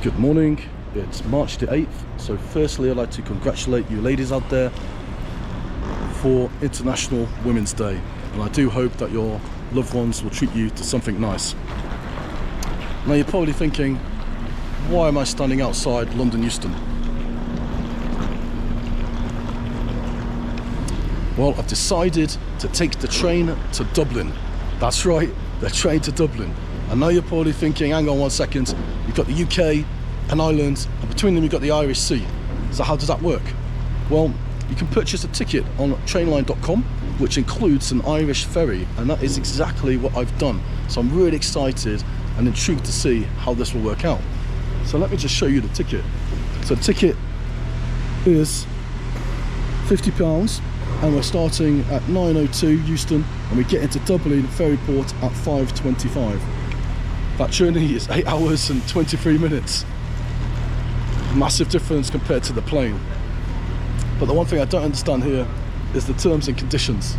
Good morning, it's March the 8th. So firstly, I'd like to congratulate you ladies out there for International Women's Day. And I do hope that your loved ones will treat you to something nice. Now you're probably thinking, why am I standing outside London Euston? Well, I've decided to take the train to Dublin. That's right, the train to Dublin. I know you're probably thinking, hang on one second, you've got the UK and Ireland, and between them you've got the Irish Sea. So how does that work? Well, you can purchase a ticket on trainline.com, which includes an Irish ferry, and that is exactly what I've done. So I'm really excited and intrigued to see how this will work out. So let me just show you the ticket. So the ticket is £50, and we're starting at 9:02 Euston, and we get into Dublin ferry port at 5:25. That journey is 8 hours and 23 minutes. Massive difference compared to the plane. But the one thing I don't understand here is the terms and conditions,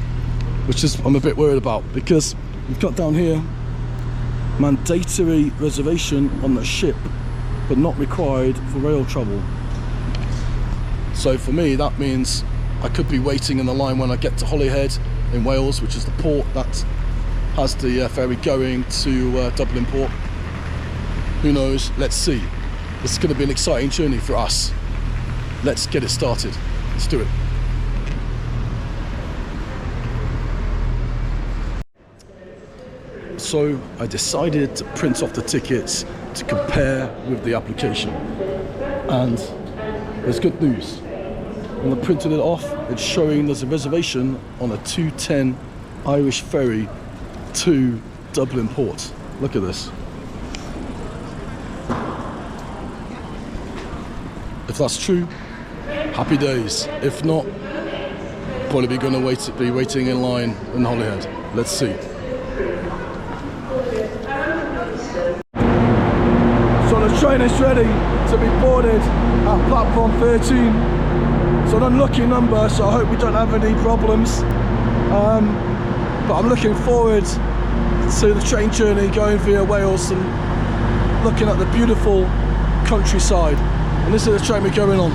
which is I'm a bit worried about, because we've got down here mandatory reservation on the ship but not required for rail travel. So for me that means I could be waiting in the line when I get to Holyhead in Wales, which is the port that has the ferry going to Dublin port. Who knows? Let's see. This is going to be an exciting journey for us. Let's get it started. Let's do it. So I decided to print off the tickets to compare with the application, and there's good news. When I printed it off, it's showing there's a reservation on a 2:10 Irish ferry to Dublin port. Look at this. If that's true, happy days. If not, probably be waiting in line in Holyhead. Let's see. So the train is ready to be boarded at platform 13. It's an unlucky number, so I hope we don't have any problems. But I'm looking forward to the train journey going via Wales and looking at the beautiful countryside. And this is the train we're going on.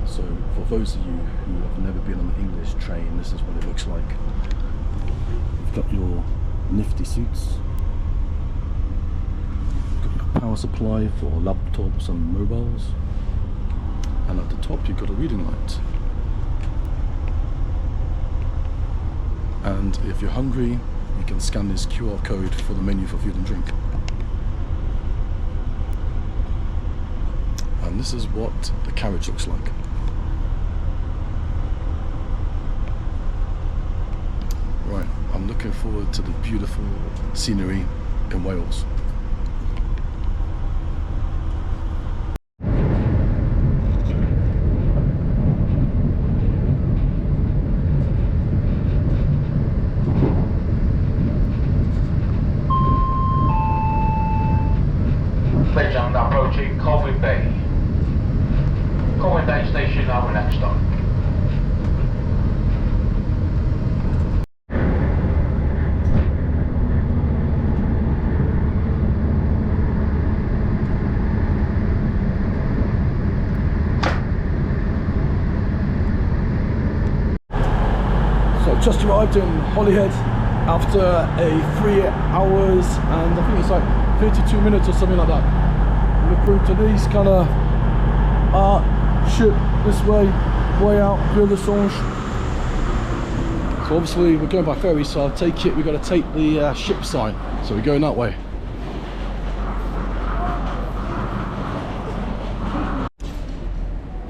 So for those of you who have never been on an English train, this is what it looks like. You've got your nifty seats, you've got your power supply for laptops and mobiles, and at the top you've got a reading light. And if you're hungry, you can scan this QR code for the menu for food and drink. And this is what the carriage looks like. Right, I'm looking forward to the beautiful scenery in Wales. Approaching Colwyn Bay. Colwyn Bay Station, our next stop. So just arrived in Holyhead after a 3 hours and I think it's like 32 minutes or something like that. We're through to these kind of ship this way out Ville de Songe. So obviously we're going by ferry, so I'll take it, we've got to take the ship sign, so we're going that way.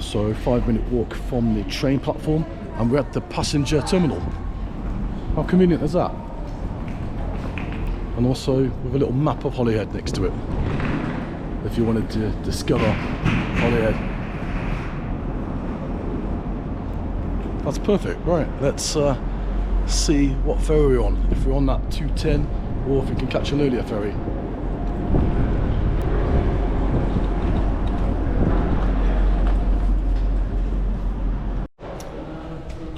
So 5-minute walk from the train platform and we're at the passenger terminal. How convenient is that? And also with a little map of Holyhead next to it, if you wanted to discover Holyhead. That's perfect. Right, let's see what ferry we're on. If we're on that 2:10 or if we can catch an earlier ferry.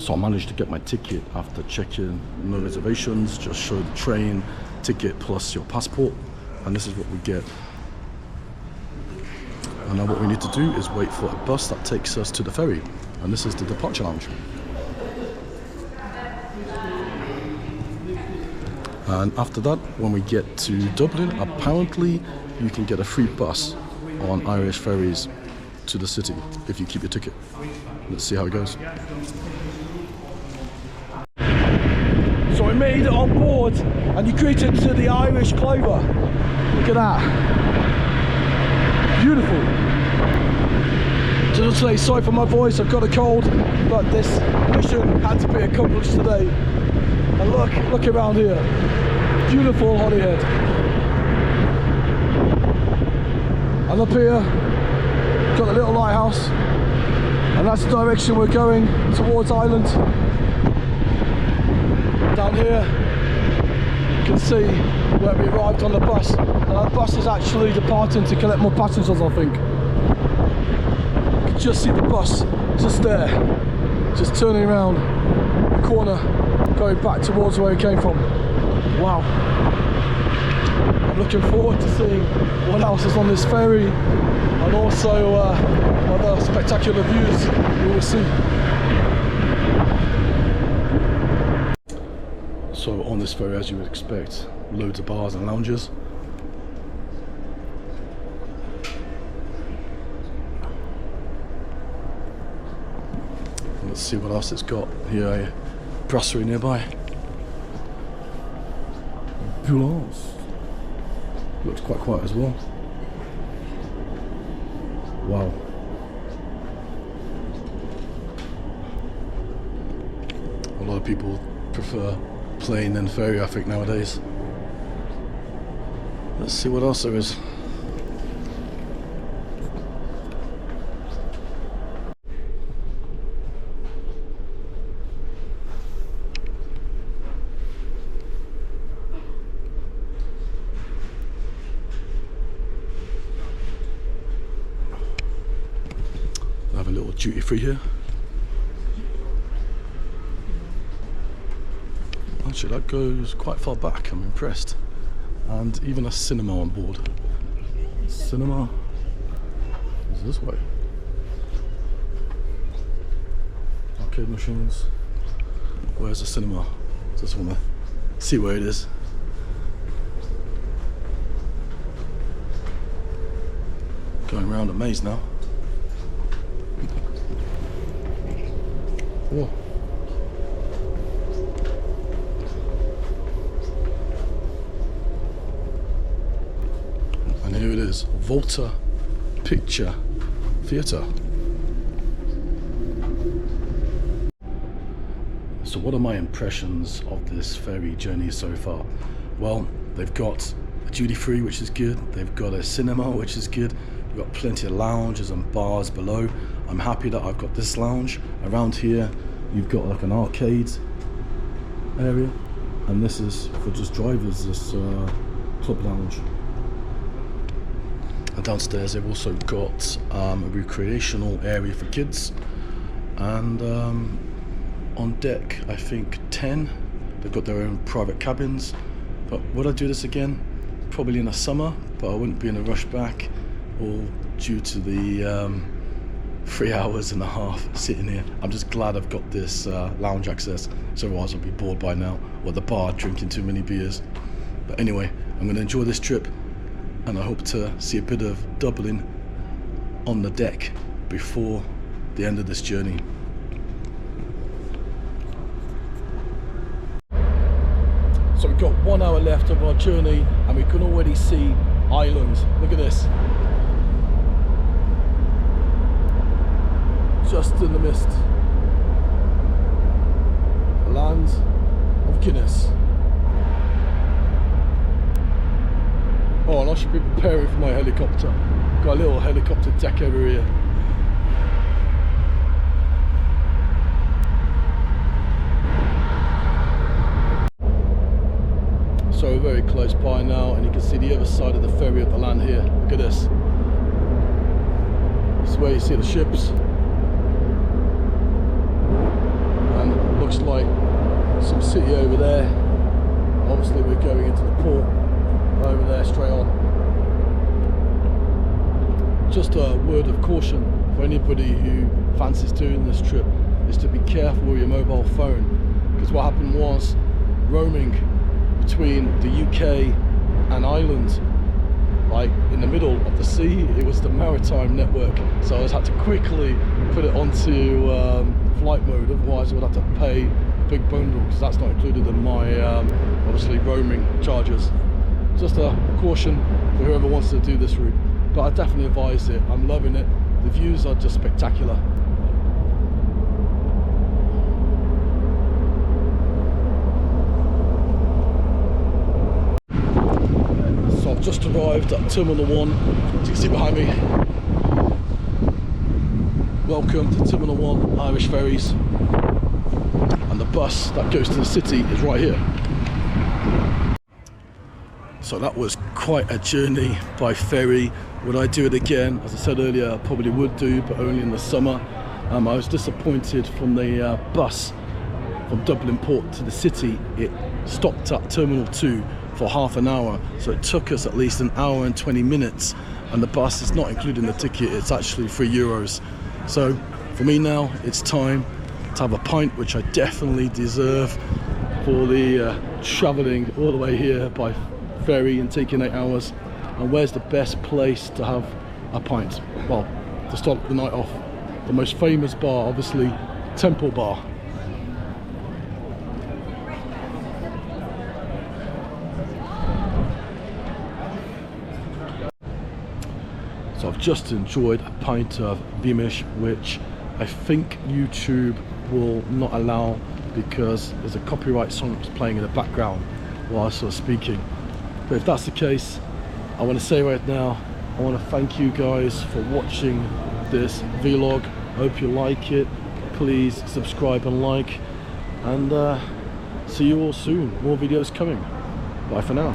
So I managed to get my ticket after checking no reservations, just show the train ticket plus your passport, and this is what we get. And now what we need to do is wait for a bus that takes us to the ferry, and this is the departure lounge. And after that, when we get to Dublin, apparently you can get a free bus on Irish ferries to the city if you keep your ticket. Let's see how it goes. So we made it on board, and you greeted to the Irish clover. Look at that. Beautiful. Just to say, sorry for my voice, I've got a cold, but this mission had to be accomplished today. And look around here. Beautiful Holyhead. And up here, got the little lighthouse, and that's the direction we're going, towards Ireland. Down here, you can see where we arrived on the bus, and our bus is actually departing to collect more passengers, I think. You can just see the bus just there, just turning around the corner, going back towards where it came from. Wow. I'm looking forward to seeing what else is on this ferry, and also other spectacular views we will see. So on this ferry, as you would expect, loads of bars and lounges. Let's see what else it's got. Here, a brasserie nearby. Boulons. Looks quite quiet as well. Wow. A lot of people prefer plane than ferry, I think, nowadays. Let's see what else there is. I have a little duty free here. Actually, that goes quite far back, I'm impressed. And even a cinema on board. Cinema is this way. Arcade machines. Where's the cinema? Just want to see where it is. Going around a maze now. Whoa. And here it is, Volta Picture Theatre. So what are my impressions of this ferry journey so far? Well, they've got a duty free, which is good. They've got a cinema, which is good. We've got plenty of lounges and bars below. I'm happy that I've got this lounge. Around here, you've got like an arcade area, and this is for just drivers, this club lounge. And downstairs they've also got a recreational area for kids, and on deck I think 10 they've got their own private cabins. But would I do this again? Probably in the summer, but I wouldn't be in a rush back, all due to the 3 hours and a half sitting here. I'm just glad I've got this lounge access, so otherwise I'll be bored by now, or the bar drinking too many beers. But anyway, I'm going to enjoy this trip, and I hope to see a bit of Dublin on the deck before the end of this journey. So we've got 1 hour left of our journey, and we can already see Ireland. Look at this. Just in the mist. The land of Guinness. Oh, and I should be preparing for my helicopter. Got a little helicopter deck over here. So we're very close by now, and you can see the other side of the ferry of the land here. Look at this. This is where you see the ships. And like some city over there. Obviously we're going into the port over there straight on. Just a word of caution for anybody who fancies doing this trip is to be careful with your mobile phone, because what happened was, roaming between the UK and Ireland, like in the middle of the sea, it was the maritime network, so I just had to quickly put it onto flight mode, otherwise I would have to pay a big bundle, because that's not included in my obviously roaming charges. Just a caution for whoever wants to do this route, but I definitely advise it. I'm loving it. The views are just spectacular. So I've just arrived at Terminal 1, as you can see behind me. Welcome to Terminal 1 Irish Ferries, and the bus that goes to the city is right here. So that was quite a journey by ferry. Would I do it again? As I said earlier, I probably would do, but only in the summer. I was disappointed from the bus from Dublin port to the city. It stopped at Terminal 2 for half an hour, so it took us at least an hour and 20 minutes, and the bus is not including the ticket, it's actually €3. So for me now, it's time to have a pint, which I definitely deserve for the travelling all the way here by ferry and taking 8 hours. And where's the best place to have a pint? Well, to start the night off, the most famous bar, obviously, Temple Bar. So I've just enjoyed a pint of Beamish, which I think YouTube will not allow because there's a copyright song that's playing in the background while I was speaking. But if that's the case, I want to say right now, I want to thank you guys for watching this vlog. I hope you like it. Please subscribe and like, and see you all soon. More videos coming. Bye for now.